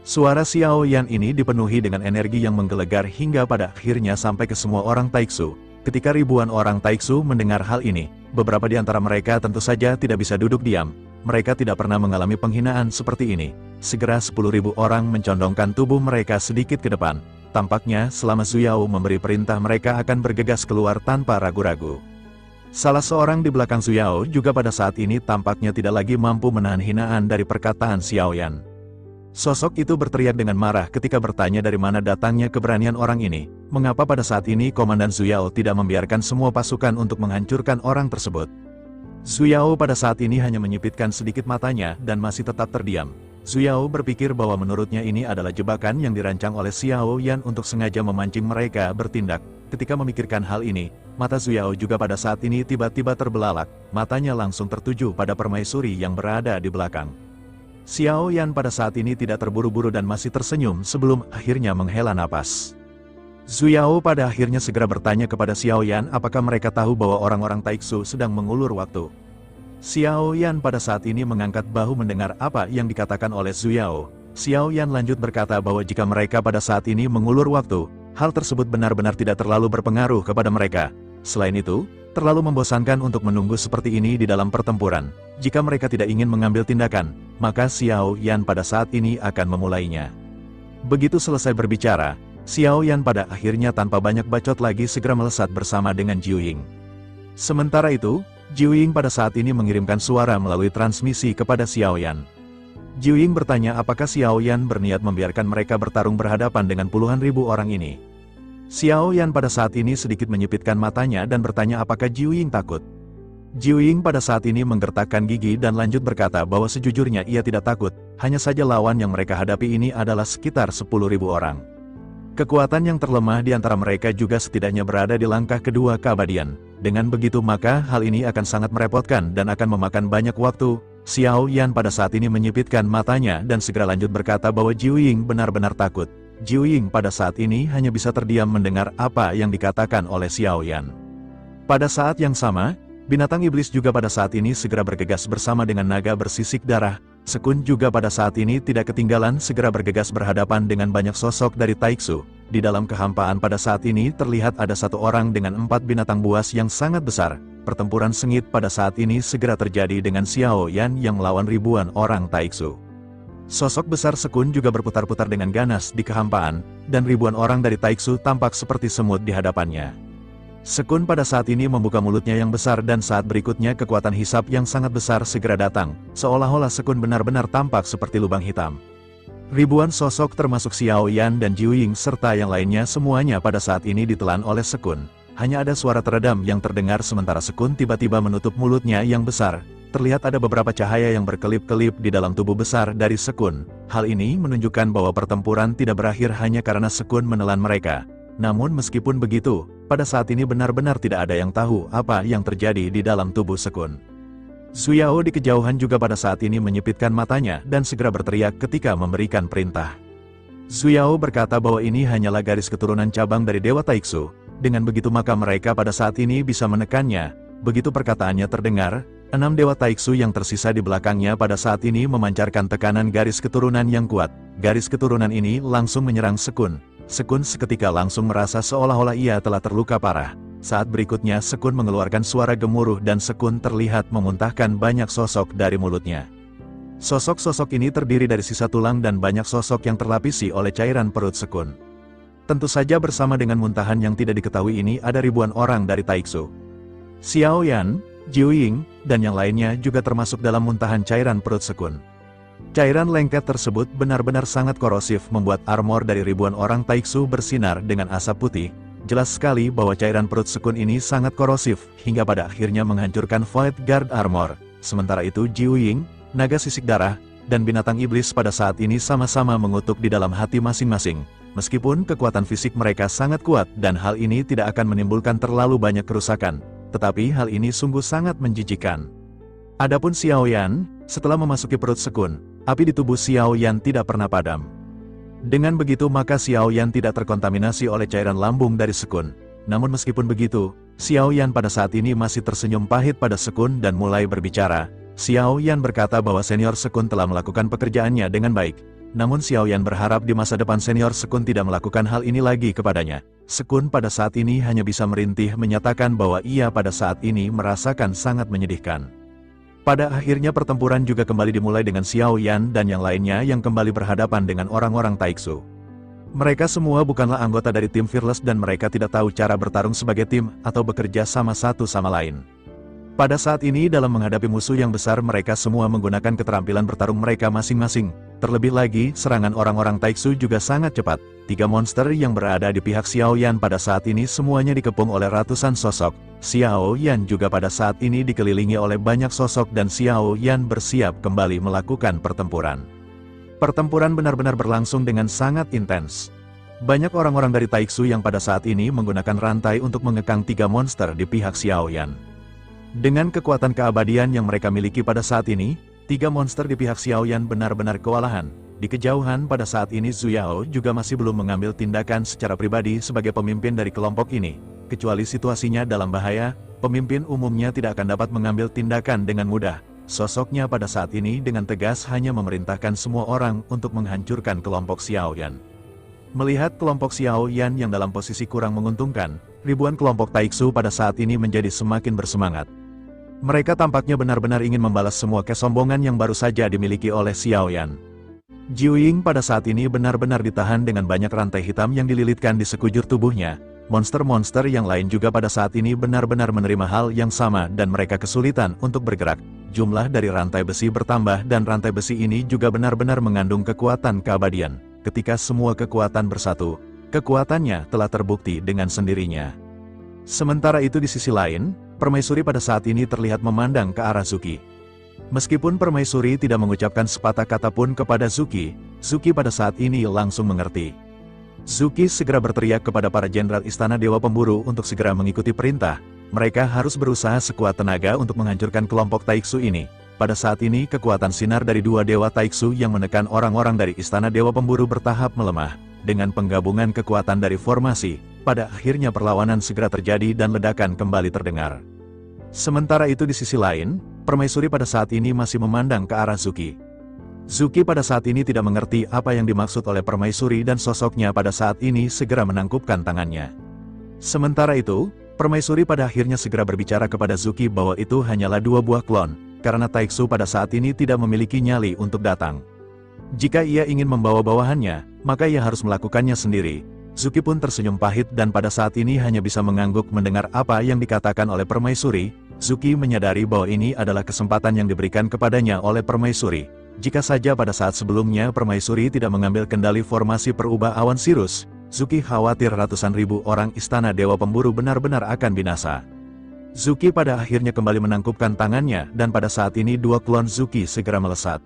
Suara Xiao Yan ini dipenuhi dengan energi yang menggelegar hingga pada akhirnya sampai ke semua orang Taiksu. Ketika ribuan orang Taiksu mendengar hal ini, beberapa di antara mereka tentu saja tidak bisa duduk diam. mereka tidak pernah mengalami penghinaan seperti ini. Segera 10.000 orang mencondongkan tubuh mereka sedikit ke depan. Tampaknya selama Zuyao memberi perintah mereka akan bergegas keluar tanpa ragu-ragu. Salah seorang di belakang Zuyao juga pada saat ini tampaknya tidak lagi mampu menahan hinaan dari perkataan Xiaoyan. Sosok itu berteriak dengan marah ketika bertanya dari mana datangnya keberanian orang ini. Mengapa pada saat ini Komandan Zuyao tidak membiarkan semua pasukan untuk menghancurkan orang tersebut? Zuyao pada saat ini hanya menyipitkan sedikit matanya dan masih tetap terdiam. Zuyao berpikir bahwa menurutnya ini adalah jebakan yang dirancang oleh Xiaoyan untuk sengaja memancing mereka bertindak. Ketika memikirkan hal ini, mata Zuyao juga pada saat ini tiba-tiba terbelalak, matanya langsung tertuju pada permaisuri yang berada di belakang. Xiaoyan pada saat ini tidak terburu-buru dan masih tersenyum sebelum akhirnya menghela napas. Zuyao pada akhirnya segera bertanya kepada Xiaoyan apakah mereka tahu bahwa orang-orang Taiksu sedang mengulur waktu. Xiaoyan pada saat ini mengangkat bahu mendengar apa yang dikatakan oleh Zuyao. Xiaoyan lanjut berkata bahwa jika mereka pada saat ini mengulur waktu, hal tersebut benar-benar tidak terlalu berpengaruh kepada mereka. Selain itu, terlalu membosankan untuk menunggu seperti ini di dalam pertempuran. Jika mereka tidak ingin mengambil tindakan, maka Xiaoyan pada saat ini akan memulainya. Begitu selesai berbicara, Xiaoyan pada akhirnya tanpa banyak bacot lagi segera melesat bersama dengan Jiu Ying. Sementara itu, Jiu Ying pada saat ini mengirimkan suara melalui transmisi kepada Xiaoyan. Jiu Ying bertanya apakah Xiaoyan berniat membiarkan mereka bertarung berhadapan dengan puluhan ribu orang ini. Xiaoyan pada saat ini sedikit menyipitkan matanya dan bertanya apakah Jiu Ying takut. Jiu Ying pada saat ini menggertakkan gigi dan lanjut berkata bahwa sejujurnya ia tidak takut, hanya saja lawan yang mereka hadapi ini adalah sekitar 10.000 orang. Kekuatan yang terlemah di antara mereka juga setidaknya berada di langkah kedua keabadian. Dengan begitu maka hal ini akan sangat merepotkan dan akan memakan banyak waktu. Xiaoyan pada saat ini menyipitkan matanya dan segera lanjut berkata bahwa Jiu Ying benar-benar takut. Jiu Ying pada saat ini hanya bisa terdiam mendengar apa yang dikatakan oleh Xiaoyan. Pada saat yang sama, binatang iblis juga pada saat ini segera bergegas bersama dengan naga bersisik darah. Sekun juga pada saat ini tidak ketinggalan segera bergegas berhadapan dengan banyak sosok dari Taiksu. Di dalam kehampaan pada saat ini terlihat ada satu orang dengan 4 binatang buas yang sangat besar. Pertempuran sengit pada saat ini segera terjadi dengan Xiaoyan yang melawan ribuan orang Taiksu. Sosok besar Sekun juga berputar-putar dengan ganas di kehampaan, dan ribuan orang dari Taiksu tampak seperti semut di hadapannya. Sekun pada saat ini membuka mulutnya yang besar dan saat berikutnya kekuatan hisap yang sangat besar segera datang, seolah-olah Sekun benar-benar tampak seperti lubang hitam. Ribuan sosok termasuk Xiaoyan dan Jiu Ying serta yang lainnya semuanya pada saat ini ditelan oleh Sekun. Hanya ada suara teredam yang terdengar sementara Sekun tiba-tiba menutup mulutnya yang besar. Terlihat ada beberapa cahaya yang berkelip-kelip di dalam tubuh besar dari Sekun. Hal ini menunjukkan bahwa pertempuran tidak berakhir hanya karena Sekun menelan mereka. Namun meskipun begitu, pada saat ini benar-benar tidak ada yang tahu apa yang terjadi di dalam tubuh Sekun. Zuyao di kejauhan juga pada saat ini menyipitkan matanya dan segera berteriak ketika memberikan perintah. Zuyao berkata bahwa ini hanyalah garis keturunan cabang dari Dewa Taiksu. Dengan begitu maka mereka pada saat ini bisa menekannya. Begitu perkataannya terdengar, 6 Dewa Taiksu yang tersisa di belakangnya pada saat ini memancarkan tekanan garis keturunan yang kuat. Garis keturunan ini langsung menyerang Sekun. Sekun seketika langsung merasa seolah-olah ia telah terluka parah. Saat berikutnya Sekun mengeluarkan suara gemuruh dan Sekun terlihat memuntahkan banyak sosok dari mulutnya. Sosok-sosok ini terdiri dari sisa tulang dan banyak sosok yang terlapisi oleh cairan perut Sekun. Tentu saja bersama dengan muntahan yang tidak diketahui ini ada ribuan orang dari Taiksu. Xiaoyan, Jiu Ying, dan yang lainnya juga termasuk dalam muntahan cairan perut Sekun. Cairan lengket tersebut benar-benar sangat korosif membuat armor dari ribuan orang Taiksu bersinar dengan asap putih. Jelas sekali bahwa cairan perut Sekun ini sangat korosif hingga pada akhirnya menghancurkan Void Guard Armor. Sementara itu Jiu Ying, naga sisik darah, dan binatang iblis pada saat ini sama-sama mengutuk di dalam hati masing-masing. Meskipun kekuatan fisik mereka sangat kuat dan hal ini tidak akan menimbulkan terlalu banyak kerusakan, tetapi hal ini sungguh sangat menjijikan. Adapun Xiaoyan, setelah memasuki perut Sekun, api di tubuh Xiaoyan tidak pernah padam. Dengan begitu maka Xiaoyan tidak terkontaminasi oleh cairan lambung dari Sekun. Namun meskipun begitu, Xiaoyan pada saat ini masih tersenyum pahit pada Sekun dan mulai berbicara. Xiaoyan berkata bahwa senior Sekun telah melakukan pekerjaannya dengan baik. Namun Xiaoyan berharap di masa depan senior Sekun tidak melakukan hal ini lagi kepadanya. Sekun pada saat ini hanya bisa merintih menyatakan bahwa ia pada saat ini merasakan sangat menyedihkan. Pada akhirnya pertempuran juga kembali dimulai dengan Xiao Yan dan yang lainnya yang kembali berhadapan dengan orang-orang Taiksu. Mereka semua bukanlah anggota dari tim Fearless dan mereka tidak tahu cara bertarung sebagai tim atau bekerja sama satu sama lain. Pada saat ini dalam menghadapi musuh yang besar mereka semua menggunakan keterampilan bertarung mereka masing-masing. Terlebih lagi, serangan orang-orang Taiksu juga sangat cepat. 3 monster yang berada di pihak Xiao Yan pada saat ini semuanya dikepung oleh ratusan sosok. Xiao Yan juga pada saat ini dikelilingi oleh banyak sosok dan Xiao Yan bersiap kembali melakukan pertempuran. Pertempuran benar-benar berlangsung dengan sangat intens. Banyak orang-orang dari Taiksu yang pada saat ini menggunakan rantai untuk mengekang 3 monster di pihak Xiao Yan. Dengan kekuatan keabadian yang mereka miliki pada saat ini, 3 monster di pihak Xiao Yan benar-benar kewalahan. Di kejauhan pada saat ini Zhu Yao juga masih belum mengambil tindakan secara pribadi sebagai pemimpin dari kelompok ini. Kecuali situasinya dalam bahaya, pemimpin umumnya tidak akan dapat mengambil tindakan dengan mudah. Sosoknya pada saat ini dengan tegas hanya memerintahkan semua orang untuk menghancurkan kelompok Xiao Yan. Melihat kelompok Xiao Yan yang dalam posisi kurang menguntungkan, ribuan kelompok Taiksu pada saat ini menjadi semakin bersemangat. Mereka tampaknya benar-benar ingin membalas semua kesombongan yang baru saja dimiliki oleh Xiao Yan. Jiu Ying pada saat ini benar-benar ditahan dengan banyak rantai hitam yang dililitkan di sekujur tubuhnya. Monster-monster yang lain juga pada saat ini benar-benar menerima hal yang sama dan mereka kesulitan untuk bergerak. Jumlah dari rantai besi bertambah dan rantai besi ini juga benar-benar mengandung kekuatan keabadian. Ketika semua kekuatan bersatu, kekuatannya telah terbukti dengan sendirinya. Sementara itu di sisi lain, Permaisuri pada saat ini terlihat memandang ke arah Zuki. Meskipun Permaisuri tidak mengucapkan sepatah kata pun kepada Zuki, Zuki pada saat ini langsung mengerti. Zuki segera berteriak kepada para jenderal Istana Dewa Pemburu untuk segera mengikuti perintah. Mereka harus berusaha sekuat tenaga untuk menghancurkan kelompok Taiksu ini. Pada saat ini kekuatan sinar dari 2 dewa Taiksu yang menekan orang-orang dari Istana Dewa Pemburu bertahap melemah. Dengan penggabungan kekuatan dari formasi, pada akhirnya perlawanan segera terjadi dan ledakan kembali terdengar. Sementara itu di sisi lain, Permaisuri pada saat ini masih memandang ke arah Zuki. Zuki pada saat ini tidak mengerti apa yang dimaksud oleh Permaisuri dan sosoknya pada saat ini segera menangkupkan tangannya. Sementara itu, Permaisuri pada akhirnya segera berbicara kepada Zuki bahwa itu hanyalah 2 buah klon, karena Taiksu pada saat ini tidak memiliki nyali untuk datang. Jika ia ingin membawa bawahannya, maka ia harus melakukannya sendiri. Zuki pun tersenyum pahit dan pada saat ini hanya bisa mengangguk mendengar apa yang dikatakan oleh Permaisuri. Zuki menyadari bahwa ini adalah kesempatan yang diberikan kepadanya oleh Permaisuri. Jika saja pada saat sebelumnya Permaisuri tidak mengambil kendali formasi perubah awan Sirus, Zuki khawatir ratusan ribu orang Istana Dewa Pemburu benar-benar akan binasa. Zuki pada akhirnya kembali menangkupkan tangannya dan pada saat ini 2 klon Zuki segera melesat.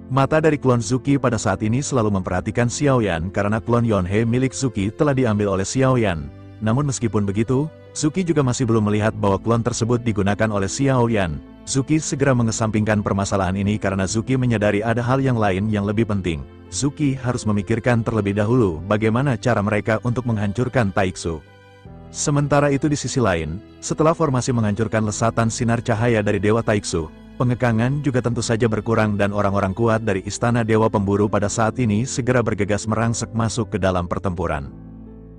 Mata dari klon Zuki pada saat ini selalu memperhatikan Xiao Yan karena klon Yonhe milik Zuki telah diambil oleh Xiao Yan. Namun meskipun begitu, Zuki juga masih belum melihat bahwa klon tersebut digunakan oleh Xiao Yan. Zuki segera mengesampingkan permasalahan ini karena Zuki menyadari ada hal yang lain yang lebih penting. Zuki harus memikirkan terlebih dahulu bagaimana cara mereka untuk menghancurkan Taiksu. Sementara itu di sisi lain, setelah formasi menghancurkan lesatan sinar cahaya dari Dewa Taiksu, pengekangan juga tentu saja berkurang dan orang-orang kuat dari Istana Dewa Pemburu pada saat ini segera bergegas merangsek masuk ke dalam pertempuran.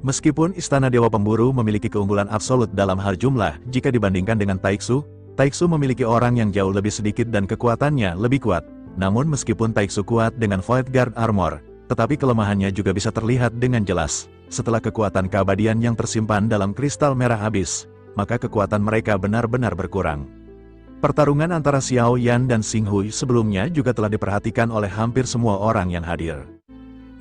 Meskipun Istana Dewa Pemburu memiliki keunggulan absolut dalam hal jumlah jika dibandingkan dengan Taiksu, Taiksu memiliki orang yang jauh lebih sedikit dan kekuatannya lebih kuat. Namun meskipun Taiksu kuat dengan Void Guard Armor, tetapi kelemahannya juga bisa terlihat dengan jelas. Setelah kekuatan keabadian yang tersimpan dalam kristal merah habis, maka kekuatan mereka benar-benar berkurang. Pertarungan antara Xiao Yan dan Xing Hui sebelumnya juga telah diperhatikan oleh hampir semua orang yang hadir.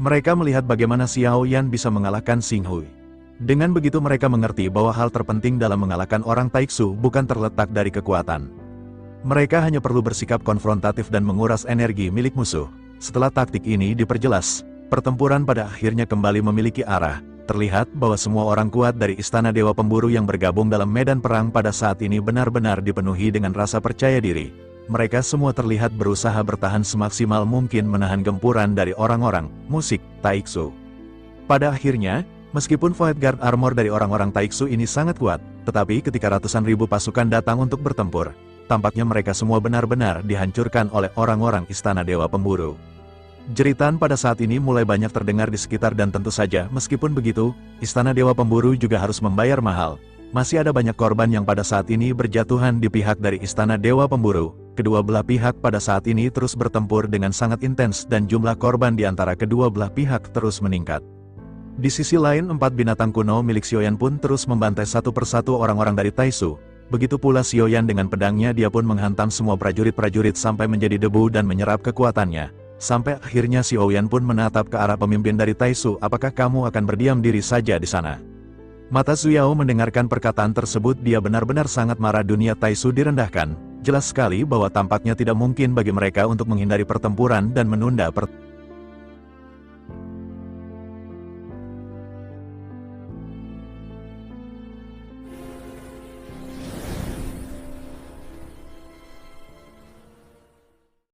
Mereka melihat bagaimana Xiao Yan bisa mengalahkan Xing Hui. Dengan begitu mereka mengerti bahwa hal terpenting dalam mengalahkan orang Taiksu bukan terletak dari kekuatan. Mereka hanya perlu bersikap konfrontatif dan menguras energi milik musuh. Setelah taktik ini diperjelas, pertempuran pada akhirnya kembali memiliki arah. Terlihat bahwa semua orang kuat dari Istana Dewa Pemburu yang bergabung dalam medan perang pada saat ini benar-benar dipenuhi dengan rasa percaya diri. Mereka semua terlihat berusaha bertahan semaksimal mungkin menahan gempuran dari orang-orang musik Taiksu. Pada akhirnya, meskipun Void Guard Armor dari orang-orang Taiksu ini sangat kuat, tetapi ketika ratusan ribu pasukan datang untuk bertempur, tampaknya mereka semua benar-benar dihancurkan oleh orang-orang Istana Dewa Pemburu. Jeritan pada saat ini mulai banyak terdengar di sekitar dan tentu saja meskipun begitu, Istana Dewa Pemburu juga harus membayar mahal. Masih ada banyak korban yang pada saat ini berjatuhan di pihak dari Istana Dewa Pemburu. Kedua belah pihak pada saat ini terus bertempur dengan sangat intens dan jumlah korban di antara kedua belah pihak terus meningkat. Di sisi lain, 4 binatang kuno milik Xiaoyan pun terus membantai satu persatu orang-orang dari Taisu. Begitu pula Xiaoyan dengan pedangnya, dia pun menghantam semua prajurit-prajurit sampai menjadi debu dan menyerap kekuatannya. Sampai akhirnya Xiaoyan pun menatap ke arah pemimpin dari Taisu, apakah kamu akan berdiam diri saja di sana? Mata Zuyao mendengarkan perkataan tersebut, dia benar-benar sangat marah. Dunia Taisu direndahkan. Jelas sekali bahwa tampaknya tidak mungkin bagi mereka untuk menghindari pertempuran dan menunda pertempuran.